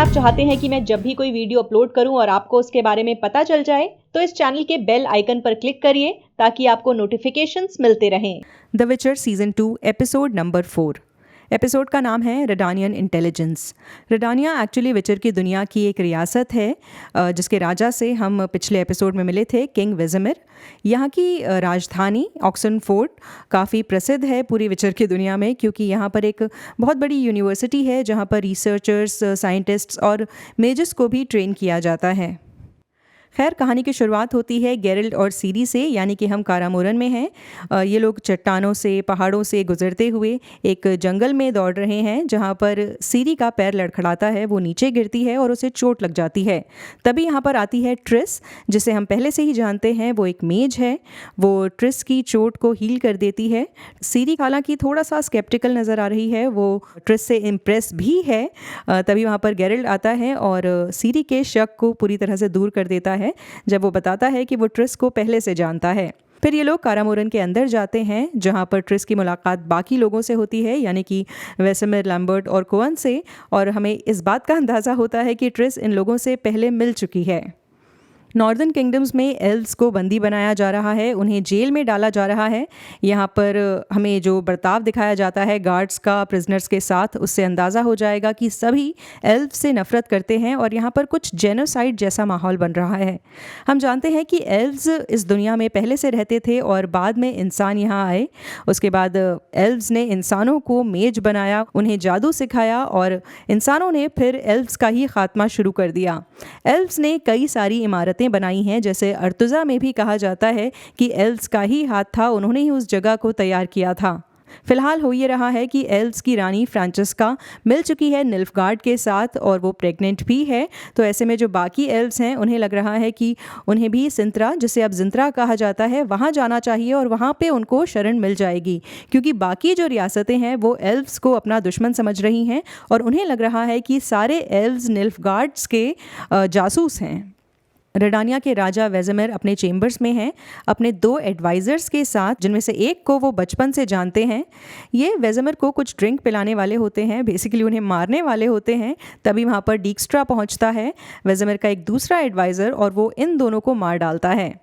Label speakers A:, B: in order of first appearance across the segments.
A: आप चाहते हैं कि मैं जब भी कोई वीडियो अपलोड करूं और आपको उसके बारे में पता चल जाए, तो इस चैनल के बेल आइकन पर क्लिक करिए ताकि आपको नोटिफिकेशंस मिलते रहें।
B: द विचर सीजन 2 एपिसोड नंबर 4। एपिसोड का नाम है रेडानियन इंटेलिजेंस। रेडानिया एक्चुअली विचर की दुनिया की एक रियासत है जिसके राजा से हम पिछले एपिसोड में मिले थे, किंग वेज़ेमिर। यहाँ की राजधानी ऑक्सनफोर्ड काफ़ी प्रसिद्ध है पूरी विचर की दुनिया में, क्योंकि यहाँ पर एक बहुत बड़ी यूनिवर्सिटी है जहाँ पर रिसर्चर्स, साइंटिस्ट्स और मेजर्स को भी ट्रेन किया जाता है। खैर, कहानी की शुरुआत होती है गेरल्ट और सीरी से, यानी कि हम कारामोरन में हैं। ये लोग चट्टानों से, पहाड़ों से गुजरते हुए एक जंगल में दौड़ रहे हैं जहाँ पर सीरी का पैर लड़खड़ाता है, वो नीचे गिरती है और उसे चोट लग जाती है। तभी यहाँ पर आती है ट्रिस, जिसे हम पहले से ही जानते हैं, वो एक मेज है। वो ट्रिस की चोट को हील कर देती है। सीरी हालांकि थोड़ा सा स्केप्टिकल नज़र आ रही है, वो ट्रिस से इम्प्रेस भी है। तभी वहाँ पर गेरल्ट आता है और सीरी के शक को पूरी तरह से दूर कर देता है जब वो बताता है कि वो ट्रिस को पहले से जानता है। फिर ये लोग कारामोरन के अंदर जाते हैं जहाँ पर ट्रिस की मुलाकात बाकी लोगों से होती है, यानी कि वेसेमिर, लैम्बर्ट और कोअन से, और हमें इस बात का अंदाज़ा होता है कि ट्रिस इन लोगों से पहले मिल चुकी है। नॉर्दर्न किंगडम्स में एल्व्स को बंदी बनाया जा रहा है, उन्हें जेल में डाला जा रहा है। यहाँ पर हमें जो बर्ताव दिखाया जाता है गार्ड्स का प्रिजनर्स के साथ, उससे अंदाज़ा हो जाएगा कि सभी एल्व्स से नफ़रत करते हैं और यहाँ पर कुछ जेनोसाइड जैसा माहौल बन रहा है। हम जानते हैं कि एल्व्स इस दुनिया में पहले से रहते थे और बाद में इंसान यहाँ आए। उसके बाद एल्व्स ने इंसानों को मेज बनाया, उन्हें जादू सिखाया और इंसानों ने फिर एल्व्स का ही खात्मा शुरू कर दिया। एल्व्स ने कई सारी इमारतें बनाई हैं, जैसे अर्तुजा में भी कहा जाता है कि एल्व्स का ही हाथ था, उन्होंने ही उस जगह को तैयार किया था। फिलहाल हो ये रहा है कि एल्व्स की रानी फ्रांचेस्का मिल चुकी है निल्फगार्ड के साथ और वो प्रेग्नेंट भी है। तो ऐसे में जो बाकी एल्व्स हैं उन्हें लग रहा है कि उन्हें भी सिंत्रा, जिसे अब जिंत्रा कहा जाता है, वहाँ जाना चाहिए और वहाँ पे उनको शरण मिल जाएगी, क्योंकि बाकी जो रियासतें हैं वो एल्व्स को अपना दुश्मन समझ रही हैं और उन्हें लग रहा है कि सारे एल्व्स निल्फगार्ड्स के जासूस हैं। रेडानिया के राजा वेज़ेमिर अपने चेम्बर्स में हैं, अपने 2 एडवाइज़र्स के साथ, जिनमें से एक को वो बचपन से जानते हैं। ये वेज़ेमिर को कुछ ड्रिंक पिलाने वाले होते हैं, बेसिकली उन्हें मारने वाले होते हैं। तभी वहाँ पर डीक्स्ट्रा पहुँचता है, वेज़ेमिर का एक दूसरा एडवाइज़र, और वो इन दोनों को मार डालता है।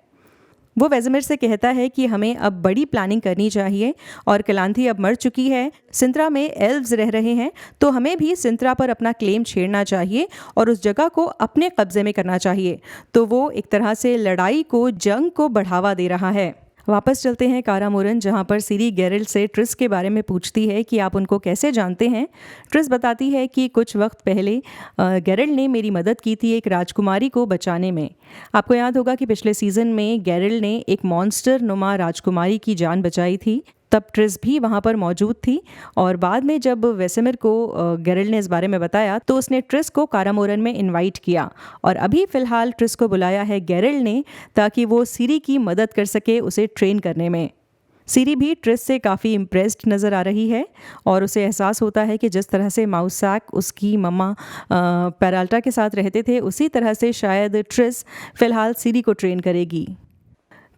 B: वो वेज़ेमिर से कहता है कि हमें अब बड़ी प्लानिंग करनी चाहिए और कलांथी अब मर चुकी है, सिंत्रा में एल्व्स रह रहे हैं, तो हमें भी सिंत्रा पर अपना क्लेम छेड़ना चाहिए और उस जगह को अपने कब्जे में करना चाहिए। तो वो एक तरह से लड़ाई को, जंग को बढ़ावा दे रहा है। वापस चलते हैं कारामोरन, जहाँ पर सीरी गेरल्ट से ट्रिस के बारे में पूछती है कि आप उनको कैसे जानते हैं। ट्रिस बताती है कि कुछ वक्त पहले गेरल्ट ने मेरी मदद की थी एक राजकुमारी को बचाने में। आपको याद होगा कि पिछले सीज़न में गेरल्ट ने एक मॉन्स्टर नुमा राजकुमारी की जान बचाई थी, तब ट्रिस भी वहाँ पर मौजूद थी। और बाद में जब वेसेमिर को गेरल्ट ने इस बारे में बताया तो उसने ट्रिस को कारामोरन में इनवाइट किया और अभी फ़िलहाल ट्रिस को बुलाया है गेरल्ट ने, ताकि वो सीरी की मदद कर सके उसे ट्रेन करने में। सीरी भी ट्रिस से काफ़ी इम्प्रेस्ड नज़र आ रही है और उसे एहसास होता है कि जिस तरह से माउसैक उसकी मम्मा पेराल्टा के साथ रहते थे, उसी तरह से शायद ट्रिस फ़िलहाल सीरी को ट्रेन करेगी।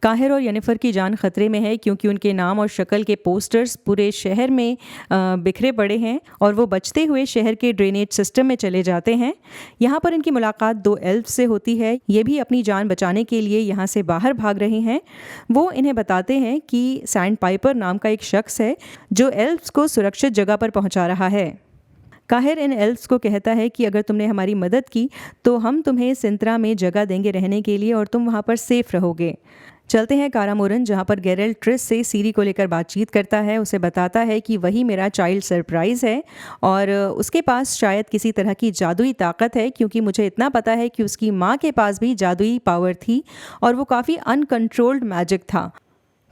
B: काहिर और येनिफर की जान खतरे में है, क्योंकि उनके नाम और शक्ल के पोस्टर्स पूरे शहर में बिखरे पड़े हैं और वो बचते हुए शहर के ड्रेनेज सिस्टम में चले जाते हैं। यहाँ पर इनकी मुलाकात 2 एल्व्स से होती है, ये भी अपनी जान बचाने के लिए यहाँ से बाहर भाग रहे हैं। वो इन्हें बताते हैं कि सैंड पाइपर नाम का एक शख्स है जो एल्व्स को सुरक्षित जगह पर पहुँचा रहा है। काहिर इन एल्व्स को कहता है कि अगर तुमने हमारी मदद की तो हम तुम्हें सिंत्रा में जगह देंगे रहने के लिए और तुम वहाँ पर सेफ रहोगे। चलते हैं कारामोरन, जहाँ पर गेरल्ट ट्रिस से सीरी को लेकर बातचीत करता है। उसे बताता है कि वही मेरा चाइल्ड सरप्राइज़ है और उसके पास शायद किसी तरह की जादुई ताकत है, क्योंकि मुझे इतना पता है कि उसकी माँ के पास भी जादुई पावर थी और वो काफ़ी अनकंट्रोल्ड मैजिक था।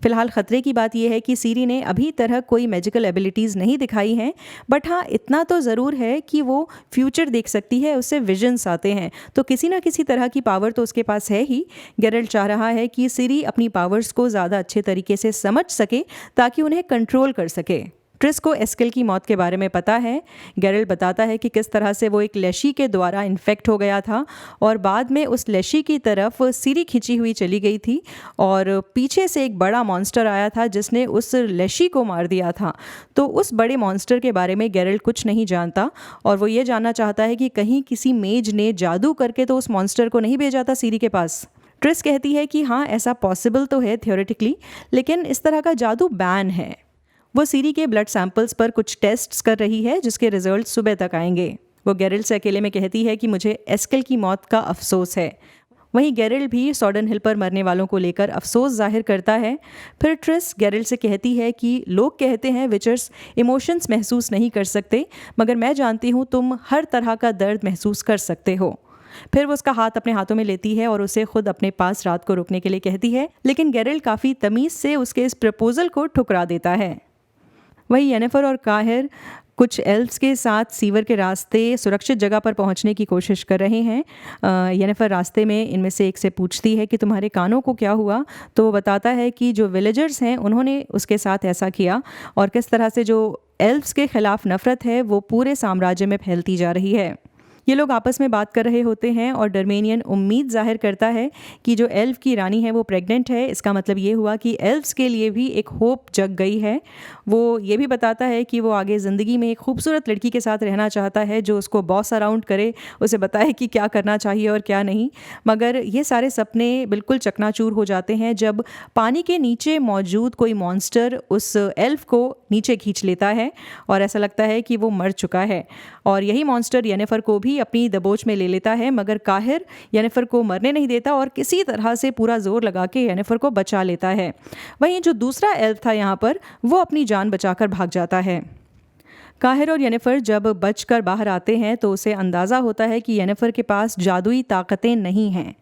B: फिलहाल ख़तरे की बात यह है कि सीरी ने अभी तरह कोई मैजिकल एबिलिटीज़ नहीं दिखाई हैं, बट हाँ इतना तो ज़रूर है कि वो फ्यूचर देख सकती है, उससे विजन्स आते हैं, तो किसी ना किसी तरह की पावर तो उसके पास है ही। गेरल्ट चाह रहा है कि सीरी अपनी पावर्स को ज़्यादा अच्छे तरीके से समझ सके ताकि उन्हें कंट्रोल कर सके। ट्रिस को एस्केल की मौत के बारे में पता है। गैरल्ट बताता है कि किस तरह से वो एक लेशी के द्वारा इन्फेक्ट हो गया था और बाद में उस लेशी की तरफ सीरी खींची हुई चली गई थी और पीछे से एक बड़ा मॉन्स्टर आया था जिसने उस लेशी को मार दिया था। तो उस बड़े मॉन्स्टर के बारे में गैरल्ट कुछ नहीं जानता और वो ये जानना चाहता है कि कहीं किसी मेज ने जादू करके तो उस मॉन्स्टर को नहीं भेजा था सीरी के पास। ट्रिस कहती है कि हाँ, ऐसा पॉसिबल तो है थियोरेटिकली, लेकिन इस तरह का जादू बैन है। वो सीरी के ब्लड सैंपल्स पर कुछ टेस्ट्स कर रही है जिसके रिजल्ट सुबह तक आएंगे। वो गैरल्ट से अकेले में कहती है कि मुझे एस्केल की मौत का अफसोस है। वहीं गैरल्ट भी सॉर्डन हिल पर मरने वालों को लेकर अफसोस जाहिर करता है। फिर ट्रिस गैरल्ट से कहती है कि लोग कहते हैं विचर्स इमोशंस महसूस नहीं कर सकते, मगर मैं जानती हूँ तुम हर तरह का दर्द महसूस कर सकते हो। फिर वो उसका हाथ अपने हाथों में लेती है और उसे खुद अपने पास रात को रुकने के लिए कहती है, लेकिन गैरल्ट काफ़ी तमीज़ से उसके इस प्रपोजल को ठुकरा देता है। वहीं येनिफर और काहिर कुछ एल्फ्स के साथ सीवर के रास्ते सुरक्षित जगह पर पहुंचने की कोशिश कर रहे हैं। येनिफर रास्ते में इनमें से एक से पूछती है कि तुम्हारे कानों को क्या हुआ, तो वो बताता है कि जो विलेजर्स हैं उन्होंने उसके साथ ऐसा किया और किस तरह से जो एल्फ्स के खिलाफ नफरत है वो पूरे साम्राज्य में फैलती जा रही है। ये लोग आपस में बात कर रहे होते हैं और डर्मेनियन उम्मीद जाहिर करता है कि जो एल्फ की रानी है वो प्रेग्नेंट है। इसका मतलब ये हुआ कि एल्फ्स के लिए भी एक होप जग गई है। वो ये भी बताता है कि वो आगे ज़िंदगी में एक खूबसूरत लड़की के साथ रहना चाहता है जो उसको बॉस अराउंड करे, उसे बताए कि क्या करना चाहिए और क्या नहीं। मगर ये सारे सपने बिल्कुल चकनाचूर हो जाते हैं जब पानी के नीचे मौजूद कोई मॉन्स्टर उस एल्फ को नीचे खींच लेता है और ऐसा लगता है कि वो मर चुका है। और यही मॉन्स्टर येनिफर को भी अपनी दबोच में ले लेता है, मगर काहिर येनिफर को मरने नहीं देता और किसी तरह से पूरा जोर लगा के येनिफर को बचा लेता है। वहीं जो दूसरा एल्फ था यहाँ पर, वो अपनी जान बचाकर भाग जाता है। काहिर और येनिफर जब बचकर बाहर आते हैं तो उसे अंदाज़ा होता है कि येनिफर के पास जादुई ताकतें नहीं हैं।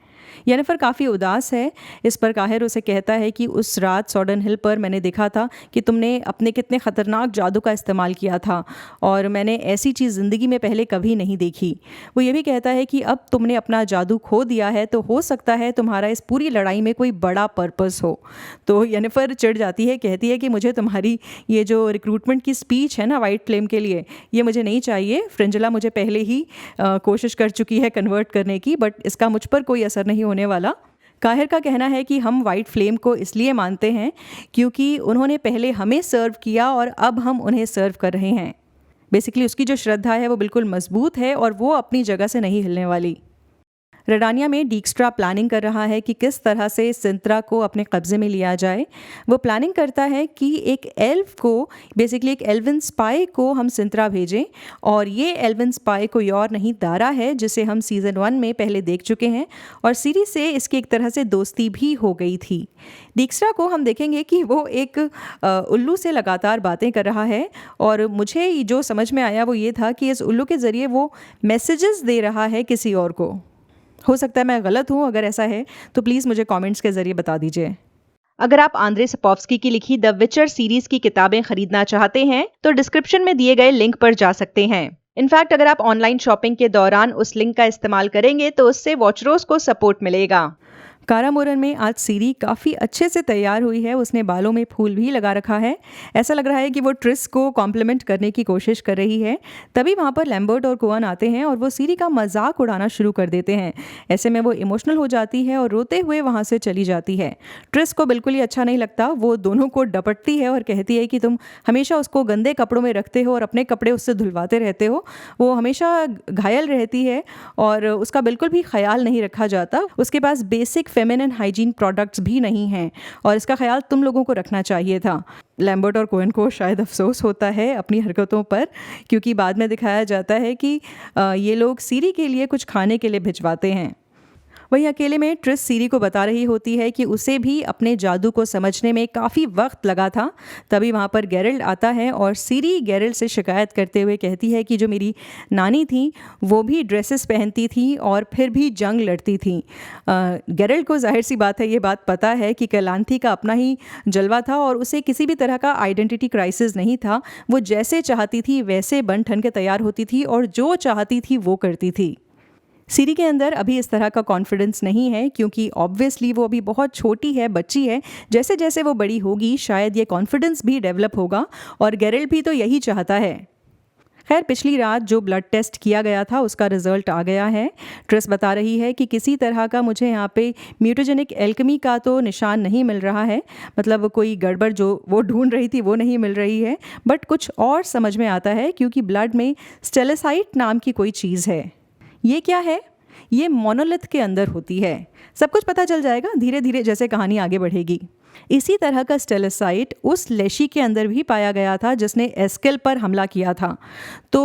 B: येनिफर काफ़ी उदास है। इस पर काहिर उसे कहता है कि उस रात सॉर्डन हिल पर मैंने देखा था कि तुमने अपने कितने ख़तरनाक जादू का इस्तेमाल किया था और मैंने ऐसी चीज़ ज़िंदगी में पहले कभी नहीं देखी। वो ये भी कहता है कि अब तुमने अपना जादू खो दिया है तो हो सकता है तुम्हारा इस पूरी लड़ाई में कोई बड़ा पर्पस हो। तो येनिफर चिढ़ जाती है, कहती है कि मुझे तुम्हारी ये जो रिक्रूटमेंट की स्पीच है ना वाइट फ्लेम के लिए, ये मुझे नहीं चाहिए। फ्रिंजला मुझे पहले ही कोशिश कर चुकी है कन्वर्ट करने की, बट इसका मुझ पर कोई असर नहीं होने वाला। काहिर का कहना है कि हम वाइट फ्लेम को इसलिए मानते हैं क्योंकि उन्होंने पहले हमें सर्व किया और अब हम उन्हें सर्व कर रहे हैं। बेसिकली उसकी जो श्रद्धा है वो बिल्कुल मजबूत है और वो अपनी जगह से नहीं हिलने वाली। रेडानिया में डीक्स्ट्रा प्लानिंग कर रहा है कि किस तरह से सिंत्रा को अपने कब्जे में लिया जाए। वो प्लानिंग करता है कि एक एल्फ को, बेसिकली एक एल्विन स्पाई को हम सिंत्रा भेजें और ये एल्विन स्पाई कोई और नहीं दारा है जिसे हम सीज़न 1 में पहले देख चुके हैं और सीरीज से इसकी एक तरह से दोस्ती भी हो गई थी। डीक्स्ट्रा को हम देखेंगे कि वो एक उल्लू से लगातार बातें कर रहा है और मुझे जो समझ में आया वो ये था कि इस उल्लू के ज़रिए वो मैसेजेस दे रहा है किसी और को। हो सकता है मैं गलत हूँ, अगर ऐसा है तो प्लीज़ मुझे कमेंट्स के ज़रिए बता दीजिए।
A: अगर आप आंद्रे सपोव्स्की की लिखी द विचर सीरीज की किताबें खरीदना चाहते हैं तो डिस्क्रिप्शन में दिए गए लिंक पर जा सकते हैं। इनफैक्ट अगर आप ऑनलाइन शॉपिंग के दौरान उस लिंक का इस्तेमाल करेंगे तो उससे वॉचरोस को सपोर्ट मिलेगा।
B: कारामोरन में आज सीरी काफ़ी अच्छे से तैयार हुई है। उसने बालों में फूल भी लगा रखा है। ऐसा लग रहा है कि वो ट्रिस को कॉम्प्लीमेंट करने की कोशिश कर रही है। तभी वहाँ पर लैम्बर्ट और कोअन आते हैं और वो सीरी का मजाक उड़ाना शुरू कर देते हैं। ऐसे में वो इमोशनल हो जाती है और रोते हुए वहाँ से चली जाती है। ट्रिस को बिल्कुल ही अच्छा नहीं लगता। वो दोनों को डपटती है और कहती है कि तुम हमेशा उसको गंदे कपड़ों में रखते हो और अपने कपड़े उससे धुलवाते रहते हो। वो हमेशा घायल रहती है और उसका बिल्कुल भी ख्याल नहीं रखा जाता। उसके पास बेसिक फेमिनिन हाइजीन प्रोडक्ट्स भी नहीं हैं और इसका ख्याल तुम लोगों को रखना चाहिए था। लैम्बर्ट और कोएन को शायद अफसोस होता है अपनी हरकतों पर, क्योंकि बाद में दिखाया जाता है कि ये लोग सीरी के लिए कुछ खाने के लिए भिजवाते हैं। वहीं अकेले में ट्रिस सीरी को बता रही होती है कि उसे भी अपने जादू को समझने में काफ़ी वक्त लगा था। तभी वहाँ पर गैरल्ट आता है और सीरी गैरल्ट से शिकायत करते हुए कहती है कि जो मेरी नानी थी वो भी ड्रेसेस पहनती थी और फिर भी जंग लड़ती थी। गैरल्ट को जाहिर सी बात है ये बात पता है कि कैलांथी का अपना ही जलवा था और उसे किसी भी तरह का आइडेंटिटी क्राइसिस नहीं था। वो जैसे चाहती थी वैसे बन ठन के तैयार होती थी और जो चाहती थी वो करती थी। सीरी के अंदर अभी इस तरह का कॉन्फिडेंस नहीं है क्योंकि ऑब्वियसली वो अभी बहुत छोटी है, बच्ची है। जैसे जैसे वो बड़ी होगी शायद ये कॉन्फिडेंस भी डेवलप होगा और गेरल्ट भी तो यही चाहता है। खैर, पिछली रात जो ब्लड टेस्ट किया गया था उसका रिजल्ट आ गया है। ट्रेस बता रही है कि किसी तरह का मुझे यहाँ पे म्यूटोजेनिक एल्केमी का तो निशान नहीं मिल रहा है, मतलब कोई गड़बड़ जो वो ढूंढ रही थी वो नहीं मिल रही है, बट कुछ और समझ में आता है क्योंकि ब्लड में स्टेलेसाइट नाम की कोई चीज़ है। ये क्या है? ये मोनोलिथ के अंदर होती है। सब कुछ पता चल जाएगा धीरे धीरे जैसे कहानी आगे बढ़ेगी। इसी तरह का स्टेलेसाइट उस लेशी के अंदर भी पाया गया था जिसने एस्केल पर हमला किया था। तो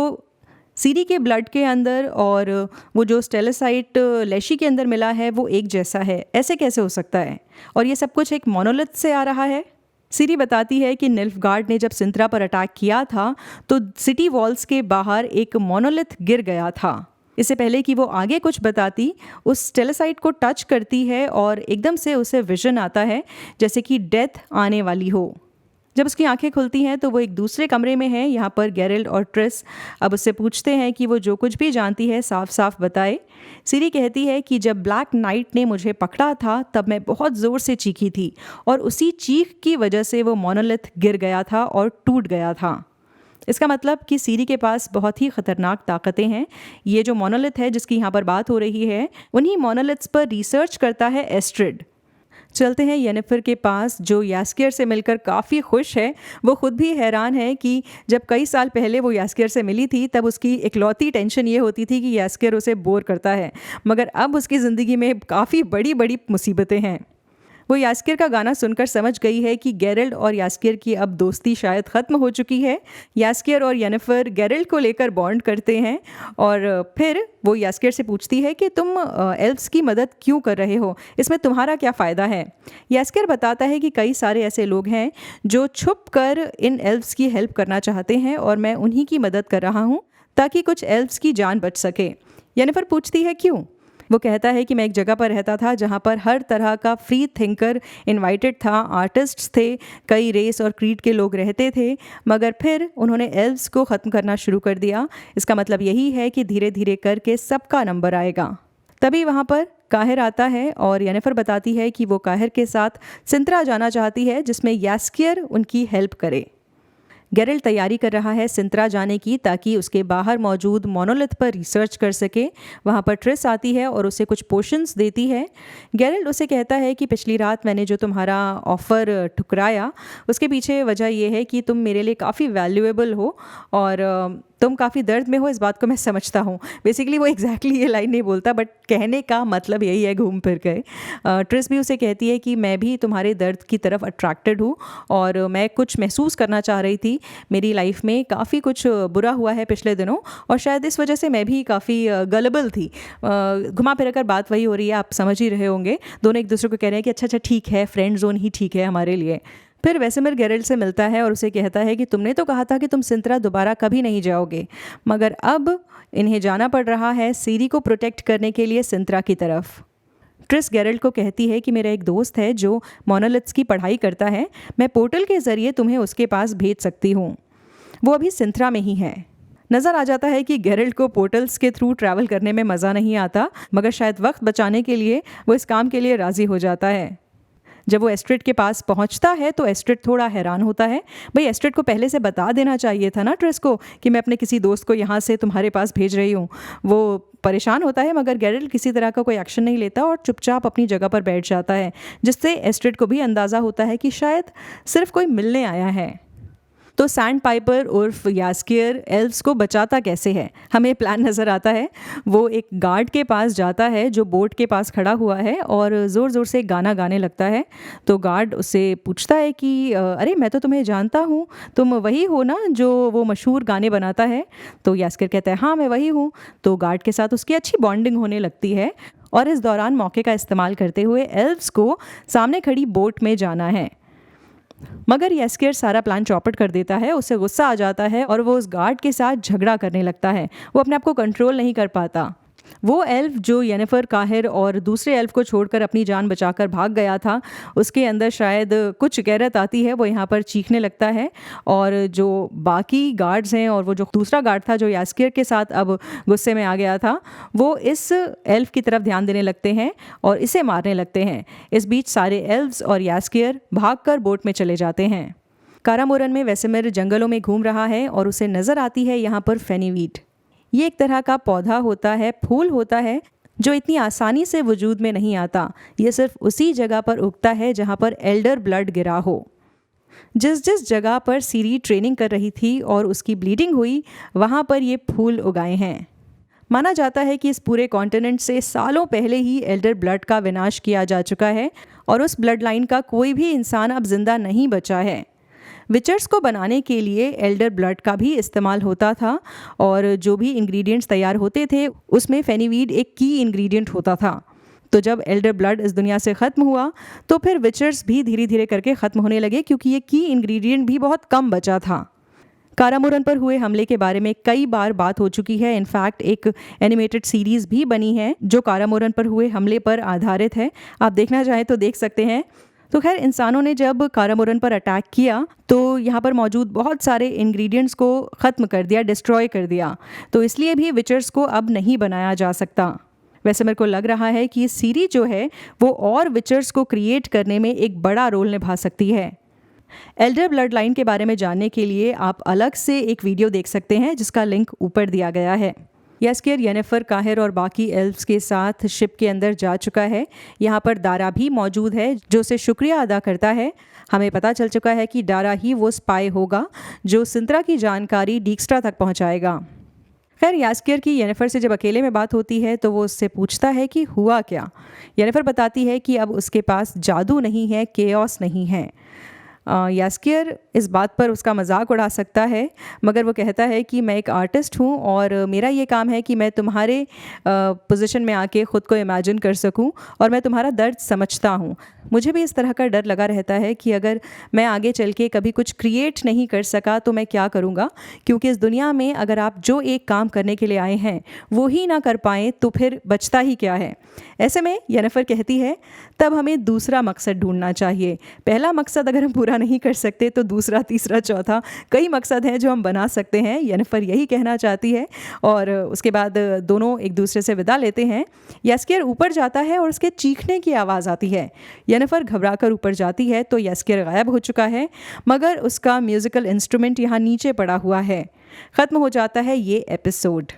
B: सीरी के ब्लड के अंदर और वो जो स्टेलेसाइट लेशी के अंदर मिला है वो एक जैसा है। ऐसे कैसे हो सकता है? और ये सब कुछ एक मोनोलिथ से आ रहा है। सीरी बताती है कि निल्फगार्ड ने जब सिंत्रा पर अटैक किया था तो सिटी वॉल्स के बाहर एक मोनोलिथ गिर गया था। इससे पहले कि वो आगे कुछ बताती, उस स्टेलेसाइट को टच करती है और एकदम से उसे विजन आता है जैसे कि डेथ आने वाली हो। जब उसकी आंखें खुलती हैं तो वो एक दूसरे कमरे में है। यहाँ पर गेरल्ट और ट्रिस अब उससे पूछते हैं कि वो जो कुछ भी जानती है साफ साफ बताए। सीरी कहती है कि जब ब्लैक नाइट ने मुझे पकड़ा था तब मैं बहुत ज़ोर से चीखी थी और उसी चीख की वजह से वो मोनोलिथ गिर गया था और टूट गया था। इसका मतलब कि सीरी के पास बहुत ही ख़तरनाक ताकतें हैं। ये जो मोनोलिथ है जिसकी यहाँ पर बात हो रही है, उन्हीं मोनोलिथ्स पर रिसर्च करता है एस्ट्रिड। चलते हैं येनिफर के पास जो यास्कियर से मिलकर काफ़ी खुश है। वो खुद भी हैरान है कि जब कई साल पहले वो यास्कियर से मिली थी तब उसकी इकलौती टेंशन ये होती थी कि यास्कियर उसे बोर करता है, मगर अब उसकी ज़िंदगी में काफ़ी बड़ी बड़ी मुसीबतें हैं। वो यास्कियर का गाना सुनकर समझ गई है कि गेरल्ट और यास्कियर की अब दोस्ती शायद ख़त्म हो चुकी है। यास्कियर और येनिफर गेरल्ट को लेकर बॉन्ड करते हैं और फिर वो यास्कियर से पूछती है कि तुम एल्फ्स की मदद क्यों कर रहे हो, इसमें तुम्हारा क्या फ़ायदा है? यास्कियर बताता है कि कई सारे ऐसे लोग हैं जो छुप कर इन एल्फ्स की हेल्प करना चाहते हैं और मैं उन्हीं की मदद कर रहा हूँ ताकि कुछ एल्फ्स की जान बच सके। येनिफर पूछती है क्यों? वो कहता है कि मैं एक जगह पर रहता था जहाँ पर हर तरह का फ्री थिंकर इनवाइटेड था, आर्टिस्ट्स थे, कई रेस और क्रीड के लोग रहते थे, मगर फिर उन्होंने एल्व्स को ख़त्म करना शुरू कर दिया। इसका मतलब यही है कि धीरे धीरे करके सबका नंबर आएगा। तभी वहाँ पर काहिर आता है और येनिफर बताती है कि वो काहिर के साथ सिंत्रा जाना चाहती है जिसमें यास्कियर उनकी हेल्प करे। गेरल्ट तैयारी कर रहा है सिंत्रा जाने की ताकि उसके बाहर मौजूद मोनोलिथ पर रिसर्च कर सके। वहाँ पर ट्रिस आती है और उसे कुछ पोशंस देती है। गेरल्ट उसे कहता है कि पिछली रात मैंने जो तुम्हारा ऑफ़र ठुकराया उसके पीछे वजह यह है कि तुम मेरे लिए काफ़ी वैल्यूएबल हो और तुम काफ़ी दर्द में हो, इस बात को मैं समझता हूँ। बेसिकली वो एग्जैक्टली ये लाइन नहीं बोलता बट कहने का मतलब यही है घूम फिर के। ट्रिस भी उसे कहती है कि मैं भी तुम्हारे दर्द की तरफ अट्रैक्टेड हूँ और मैं कुछ महसूस करना चाह रही थी। मेरी लाइफ में काफ़ी कुछ बुरा हुआ है पिछले दिनों और शायद इस वजह से मैं भी काफ़ी गलेबल थी। घुमा फिर कर बात वही हो रही है, आप समझ ही रहे होंगे। दोनों एक दूसरे को कह रहे हैं कि अच्छा ठीक है, फ्रेंड जोन ही ठीक है हमारे लिए। फिर वेसेमिर गेरल्ट से मिलता है और उसे कहता है कि तुमने तो कहा था कि तुम सिंत्रा दोबारा कभी नहीं जाओगे, मगर अब इन्हें जाना पड़ रहा है सीरी को प्रोटेक्ट करने के लिए सिंत्रा की तरफ। ट्रिस गेरल्ट को कहती है कि मेरा एक दोस्त है जो मोनोलिथ्स की पढ़ाई करता है, मैं पोर्टल के ज़रिए तुम्हें उसके पास भेज सकती हूँ। वो अभी सिंत्रा में ही है। नज़र आ जाता है कि गेरल्ट को पोर्टल्स के थ्रू ट्रैवल करने में मज़ा नहीं आता, मगर शायद वक्त बचाने के लिए वो इस काम के लिए राज़ी हो जाता है। जब वो एस्ट्रिड के पास पहुंचता है तो एस्ट्रिड थोड़ा हैरान होता है। भाई एस्ट्रिड को पहले से बता देना चाहिए था ना ट्रिस को कि मैं अपने किसी दोस्त को यहाँ से तुम्हारे पास भेज रही हूँ। वो परेशान होता है मगर गेरल्ट किसी तरह का कोई एक्शन नहीं लेता और चुपचाप अपनी जगह पर बैठ जाता है, जिससे एस्ट्रिड को भी अंदाज़ा होता है कि शायद सिर्फ कोई मिलने आया है। तो सैंड पाइपर उर्फ यास्कियर एल्व्स को बचाता कैसे है, हमें प्लान नज़र आता है। वो एक गार्ड के पास जाता है जो बोट के पास खड़ा हुआ है और ज़ोर ज़ोर से गाना गाने लगता है। तो गार्ड उससे पूछता है कि अरे मैं तो तुम्हें जानता हूँ, तुम वही हो ना जो वो मशहूर गाने बनाता है? तो यास्कियर कहता है हाँ मैं वही हूँ। तो गार्ड के साथ उसकी अच्छी बॉन्डिंग होने लगती है और इस दौरान मौके का इस्तेमाल करते हुए एल्व्स को सामने खड़ी बोट में जाना है, मगर यास्कियर सारा प्लान चौपट कर देता है। उसे गुस्सा आ जाता है और वो उस गार्ड के साथ झगड़ा करने लगता है। वो अपने आप को कंट्रोल नहीं कर पाता। वो एल्फ जो येनिफर काहिर और दूसरे एल्फ को छोड़कर अपनी जान बचाकर भाग गया था, उसके अंदर शायद कुछ गैरत आती है, वो यहाँ पर चीखने लगता है। और जो बाकी गार्ड्स हैं और वो जो दूसरा गार्ड था जो यास्किर के साथ अब गुस्से में आ गया था, वो इस एल्फ की तरफ ध्यान देने लगते हैं और इसे मारने लगते हैं। इस बीच सारे एल्व्स और यास्किर भागकर बोट में चले जाते हैं। कारामोरन में वेसेमिर जंगलों में घूम रहा है और उसे नज़र आती है यहाँ पर फेनीवीड। ये एक तरह का पौधा होता है, फूल होता है, जो इतनी आसानी से वजूद में नहीं आता। ये सिर्फ उसी जगह पर उगता है जहाँ पर एल्डर ब्लड गिरा हो। जिस जिस जगह पर सीरी ट्रेनिंग कर रही थी और उसकी ब्लीडिंग हुई, वहाँ पर ये फूल उगाए हैं। माना जाता है कि इस पूरे कॉन्टिनेंट से सालों पहले ही एल्डर ब्लड का विनाश किया जा चुका है और उस ब्लड लाइन का कोई भी इंसान अब जिंदा नहीं बचा है। विचर्स को बनाने के लिए एल्डर ब्लड का भी इस्तेमाल होता था और जो भी इंग्रेडिएंट्स तैयार होते थे उसमें फेनीवीड एक की इंग्रेडिएंट होता था। तो जब एल्डर ब्लड इस दुनिया से ख़त्म हुआ तो फिर विचर्स भी धीरे धीरे करके ख़त्म होने लगे, क्योंकि ये की इंग्रेडिएंट भी बहुत कम बचा था। कारामोरन पर हुए हमले के बारे में कई बार बात हो चुकी है। इनफैक्ट एक एनिमेटेड सीरीज़ भी बनी है जो कारामोरन पर हुए हमले पर आधारित है। आप देखना चाहें तो देख सकते हैं। तो खैर, इंसानों ने जब कारामोरन पर अटैक किया तो यहाँ पर मौजूद बहुत सारे इंग्रेडिएंट्स को ख़त्म कर दिया, डिस्ट्रॉय कर दिया। तो इसलिए भी विचर्स को अब नहीं बनाया जा सकता। वैसे मेरे को लग रहा है कि इस सीरीज जो है वो और विचर्स को क्रिएट करने में एक बड़ा रोल निभा सकती है। एल्डर ब्लड लाइन के बारे में जानने के लिए आप अलग से एक वीडियो देख सकते हैं जिसका लिंक ऊपर दिया गया है। यास्किर येनिफर काहिर और बाकी एल्फ्स के साथ शिप के अंदर जा चुका है। यहाँ पर दारा भी मौजूद है जो उसे शुक्रिया अदा करता है। हमें पता चल चुका है कि दारा ही वो स्पाई होगा जो सिंत्रा की जानकारी डीक्स्ट्रा तक पहुँचाएगा। खैर, यास्किर की येनिफर से जब अकेले में बात होती है तो वो उससे पूछता है कि हुआ क्या। येनिफर बताती है कि अब उसके पास जादू नहीं है, केओस नहीं है। यास्किर इस बात पर उसका मजाक उड़ा सकता है, मगर वो कहता है कि मैं एक आर्टिस्ट हूँ और मेरा ये काम है कि मैं तुम्हारे पोजीशन में आके ख़ुद को इमेजिन कर सकूँ और मैं तुम्हारा दर्द समझता हूँ। मुझे भी इस तरह का डर लगा रहता है कि अगर मैं आगे चल के कभी कुछ क्रिएट नहीं कर सका तो मैं क्या करूँगा, क्योंकि इस दुनिया में अगर आप जो एक काम करने के लिए आए हैं वो ही ना कर पाएँ तो फिर बचता ही क्या है। ऐसे में येनिफर कहती है तब हमें दूसरा मकसद ढूंढना चाहिए। पहला मकसद अगर हम पूरा नहीं कर सकते तो दूसरा, तीसरा, चौथा कई मकसद हैं जो हम बना सकते हैं। येनिफर यही कहना चाहती है और उसके बाद दोनों एक दूसरे से विदा लेते हैं। यास्किर ऊपर जाता है और उसके चीखने की आवाज़ आती है। येनिफर घबराकर ऊपर जाती है तो यास्किर गायब हो चुका है, मगर उसका म्यूज़िकल इंस्ट्रूमेंट यहाँ नीचे पड़ा हुआ है। ख़त्म हो जाता है ये एपिसोड।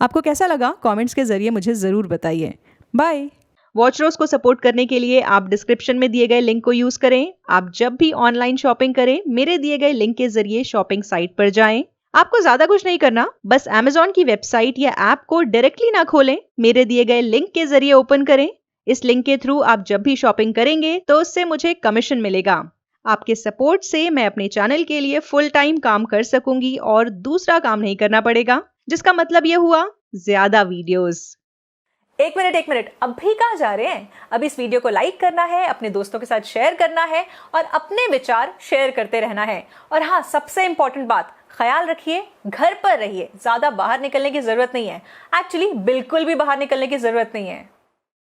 B: आपको कैसा लगा कमेंट्स के ज़रिए मुझे ज़रूर बताइए। बाय।
A: वॉचरोज को सपोर्ट करने के लिए आप डिस्क्रिप्शन में दिए गए लिंक को यूज करें। आप जब भी ऑनलाइन शॉपिंग करें मेरे दिए गए लिंक के जरिए शॉपिंग साइट पर जाएं। आपको ज्यादा कुछ नहीं करना, बस Amazon की वेबसाइट या ऐप को डायरेक्टली ना खोलें, मेरे दिए गए लिंक के जरिए ओपन करें। इस लिंक के थ्रू आप जब भी शॉपिंग करेंगे तो उससे मुझे कमीशन मिलेगा। आपके सपोर्ट से मैं अपने चैनल के लिए फुल टाइम काम कर सकूंगी और दूसरा काम नहीं करना पड़ेगा, जिसका मतलब यह हुआ ज्यादा वीडियोस।
C: एक मिनट, अब भी कहाँ जा रहे हैं? अब इस वीडियो को लाइक करना है, अपने दोस्तों के साथ शेयर करना है और अपने विचार शेयर करते रहना है। और हाँ, सबसे इंपॉर्टेंट बात, ख्याल रखिए, घर पर रहिए, ज्यादा बाहर निकलने की जरूरत नहीं है। एक्चुअली बिल्कुल भी बाहर निकलने की जरूरत नहीं है।